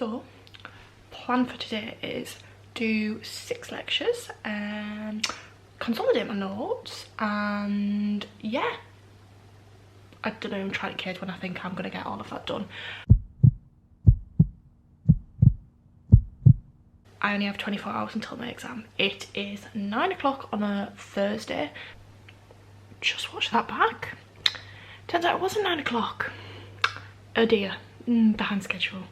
So, plan for today is do 6 lectures and consolidate my notes, and yeah, I don't know, I'm trying to gauge when I think I'm going to get all of that done. I only have 24 hours until my exam. It is 9 o'clock on a Thursday. Just watch that back. Turns out it wasn't 9 o'clock. Oh dear, behind schedule.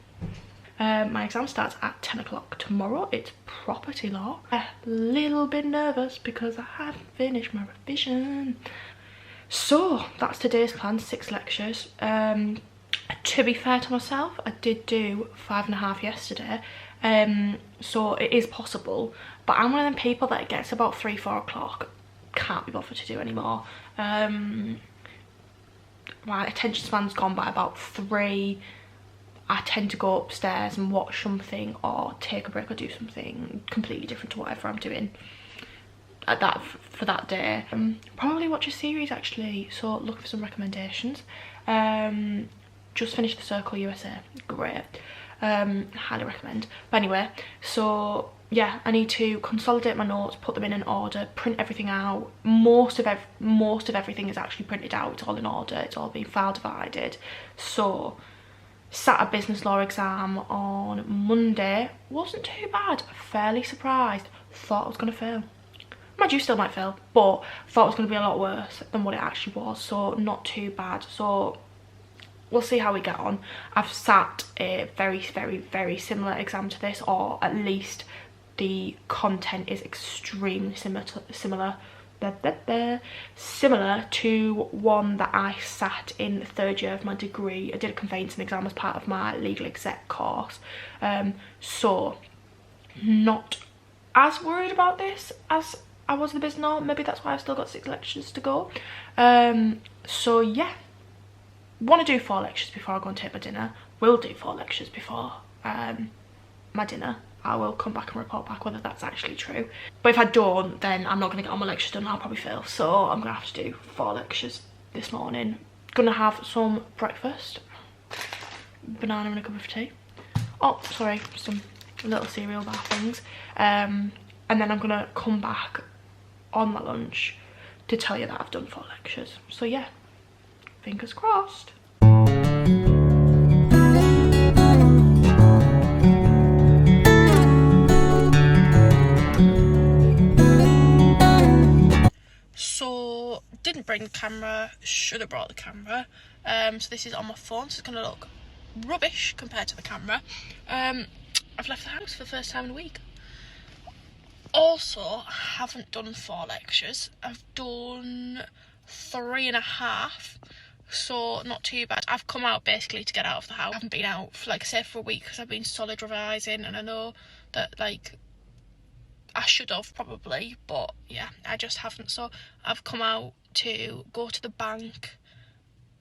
My exam starts at 10 o'clock tomorrow. It's property law. A little bit nervous because I haven't finished my revision. So that's today's plan, 6 lectures. To be fair to myself, I did do 5.5 yesterday. So it is possible, but I'm one of them people that it gets about 3-4 o'clock, can't be bothered to do anymore. My attention span's gone by about 3. I tend to go upstairs and watch something or take a break or do something completely different to whatever I'm doing at that for that day. Probably watch a series actually, so look for some recommendations. Just finished The Circle USA, great. Highly recommend. But anyway, so yeah, I need to consolidate my notes, put them in an order, print everything out. Most of everything is actually printed out. It's all in order, it's all been file divided. So sat a business law exam on Monday, wasn't too bad, fairly surprised. Thought I was going to fail. Mind you, still might fail, but thought it was going to be a lot worse than what it actually was, so not too bad. So we'll see how we get on. I've sat a very similar exam to this, or at least the content is extremely similar to one that I sat in the 3rd year of my degree. I did a conveyancing exam as part of my legal exec course, so not as worried about this as I was the business law. Maybe that's why I've still got 6 lectures to go. So yeah, want to do 4 lectures before I go and take my dinner. Will do 4 lectures before my dinner. I will come back and report back whether that's actually true. But if I don't, then I'm not going to get all my lectures done. I'll probably fail. So I'm going to have to do 4 lectures this morning. Gonna have some breakfast. Banana and a cup of tea. Oh, sorry, some little cereal bar things. And then I'm going to come back on my lunch to tell you that I've done 4 lectures. So yeah, fingers crossed. So didn't bring the camera, should have brought the camera. So this is on my phone, so it's gonna look rubbish compared to the camera. I've left the house for the first time in a week. Also, I haven't done 4 lectures. I've done 3.5. So not too bad. I've come out basically to get out of the house. I haven't been out for, like I say, for a week because I've been solid revising, and I know that like I should have probably, but yeah, I just haven't. So I've come out to go to the bank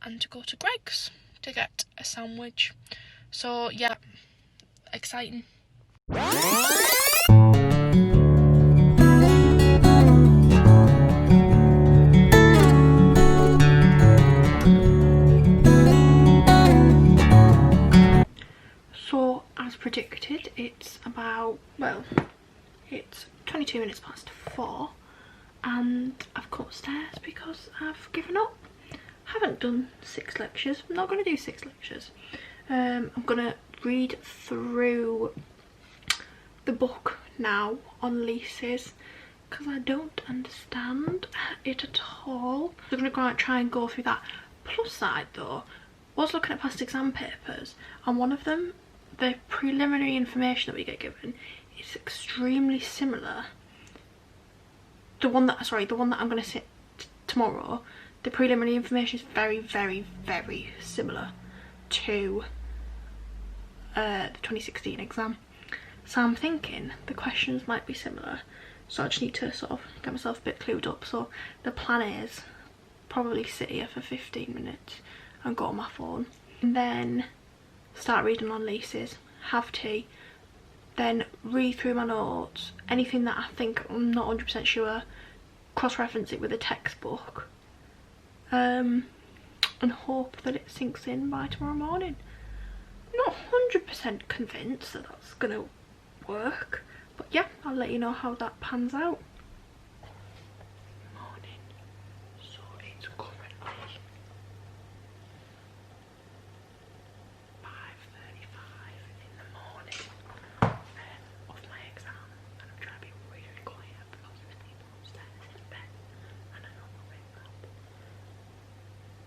and to go to Greggs to get a sandwich. So yeah, exciting. So as predicted, it's about, well, it's 22 minutes past 4 and I've come upstairs because I've given up. Haven't done 6 lectures. I'm not going to do 6 lectures. I'm going to read through the book now on leases because I don't understand it at all. So I'm going to go out and try and go through that. Plus side though, I was looking at past exam papers, and one of them, the preliminary information that we get given, is extremely similar. The one that I'm going to sit tomorrow, the preliminary information is very similar to the 2016 exam. So I'm thinking the questions might be similar. So I just need to sort of get myself a bit clued up. So the plan is probably sit here for 15 minutes and go on my phone, and then start reading on leases, have tea, then read through my notes, anything that I think I'm not 100% sure, cross-reference it with a textbook, and hope that it sinks in by tomorrow morning. not 100% convinced that that's gonna work, but yeah, I'll let you know how that pans out. Morning. So it's currently 5:35 in the morning of my exam, and I'm trying to be really quiet because there's people upstairs in bed and I don't want to wake them up.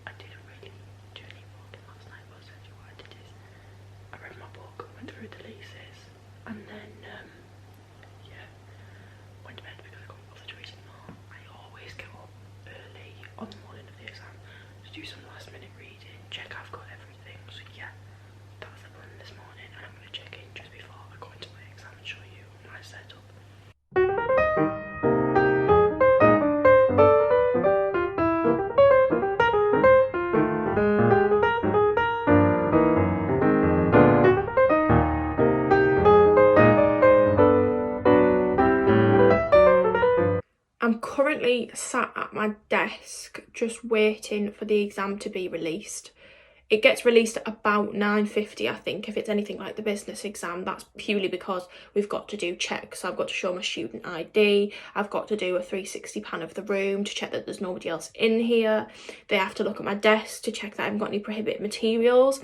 I didn't really do any vlogging last night, but essentially what I did is I read my book, went through the leases, and then yeah, went to bed because I couldn't bother to read anymore. I always get up early on the morning of the exam to do some last minute reading, check I've got everything. So yeah, that's the plan this morning, and I'm going to check in just before I go into my exam and show you my setup. I'm currently sat at my desk just waiting for the exam to be released. It gets released at about 9:50, I think, if it's anything like the business exam. That's purely because we've got to do checks. So I've got to show my student ID, I've got to do a 360 pan of the room to check that there's nobody else in here. They have to look at my desk to check that I haven't got any prohibited materials.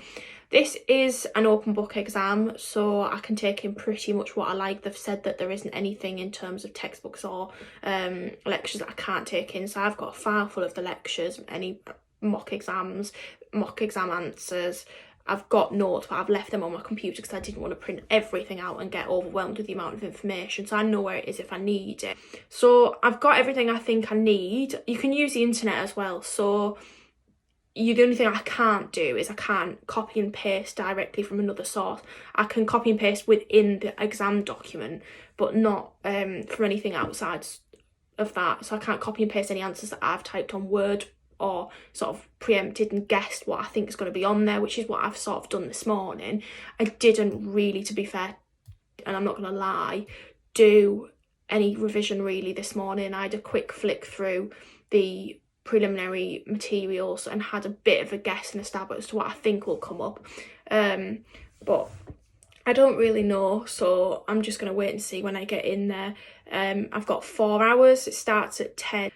This is an open book exam, so I can take in pretty much what I like. They've said that there isn't anything in terms of textbooks or lectures that I can't take in. So I've got a file full of the lectures, any mock exams, mock exam answers. I've got notes, but I've left them on my computer because I didn't want to print everything out and get overwhelmed with the amount of information. So I know where it is if I need it. So I've got everything I think I need. You can use the internet as well. So the only thing I can't do is I can't copy and paste directly from another source. I can copy and paste within the exam document, but not from anything outside of that. So I can't copy and paste any answers that I've typed on Word or sort of preempted and guessed what I think is going to be on there, which is what I've sort of done this morning. I didn't really, to be fair, and I'm not going to lie, do any revision really this morning. I had a quick flick through the preliminary materials and had a bit of a guess and a stab as to what I think will come up, but I don't really know, so I'm just going to wait and see when I get in there. I've got 4 hours. It starts at 10.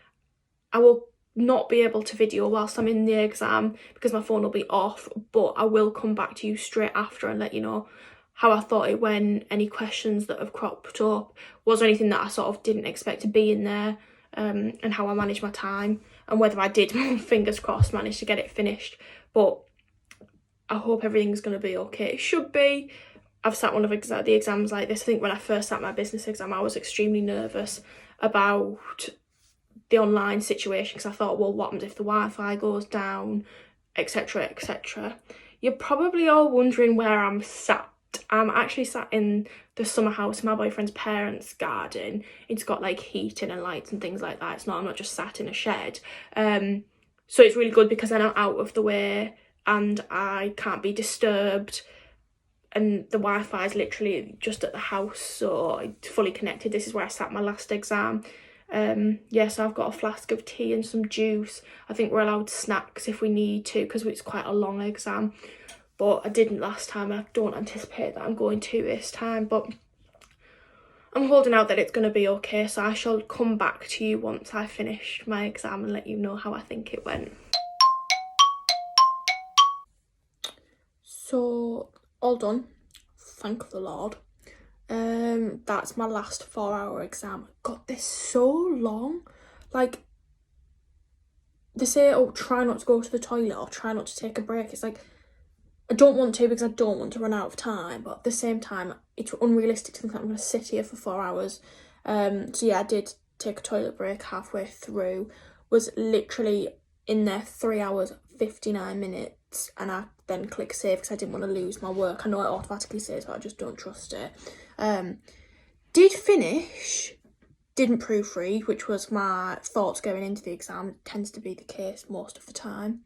I will not be able to video whilst I'm in the exam because my phone will be off, but I will come back to you straight after and let you know how I thought it went, any questions that have cropped up, was there anything that I sort of didn't expect to be in there, and how I managed my time, and whether I did, fingers crossed, manage to get it finished. But I hope everything's going to be okay. It should be. I've sat one of the exams like this. I think when I first sat my business exam, I was extremely nervous about the online situation because I thought, well, what happens if the Wi-Fi goes down, etc, etc. You're probably all wondering where I'm sat. I'm actually sat in the summer house in my boyfriend's parents' garden. It's got like heating and lights and things like that. I'm not just sat in a shed. So it's really good because then I'm out of the way and I can't be disturbed, and the Wi-Fi is literally just at the house, so it's fully connected. This is where I sat my last exam. So I've got a flask of tea and some juice. I think we're allowed snacks if we need to because it's quite a long exam, but I didn't last time. I don't anticipate that I'm going to this time, but I'm holding out that it's going to be okay. So I shall come back to you once I finish my exam and let you know how I think it went. So all done, thank the Lord. That's my last 4-hour exam. God, this so long. Like, they say, oh, try not to go to the toilet or try not to take a break. It's like, I don't want to because I don't want to run out of time, but at the same time, it's unrealistic to think that I'm going to sit here for 4 hours. So yeah, I did take a toilet break halfway through, was literally in there 3 hours, 59 minutes, and I then click save because I didn't want to lose my work. I know it automatically says, but I just don't trust it. Did finish, didn't proofread, which was my thoughts going into the exam. It tends to be the case most of the time.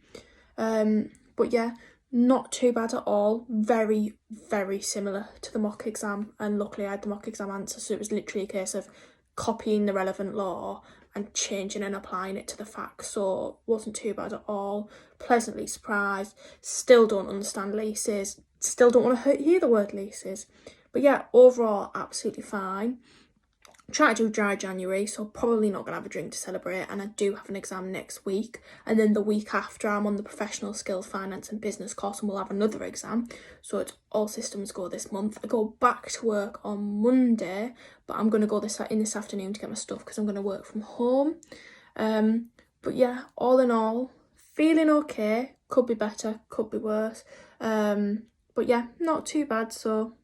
But yeah, not too bad at all. Very, very similar to the mock exam, and luckily I had the mock exam answer, so it was literally a case of copying the relevant law and changing and applying it to the facts, so wasn't too bad at all. Pleasantly surprised. Still don't understand leases, still don't want to hear the word leases. But yeah, overall, absolutely fine. Try to do dry January, so probably not going to have a drink to celebrate, and I do have an exam next week, and then the week after I'm on the professional skills, finance and business course, and we'll have another exam, so it's all systems go this month. I go back to work on Monday, but I'm going to go this afternoon to get my stuff because I'm going to work from home. But yeah, all in all, feeling okay. Could be better, could be worse, but yeah, not too bad, so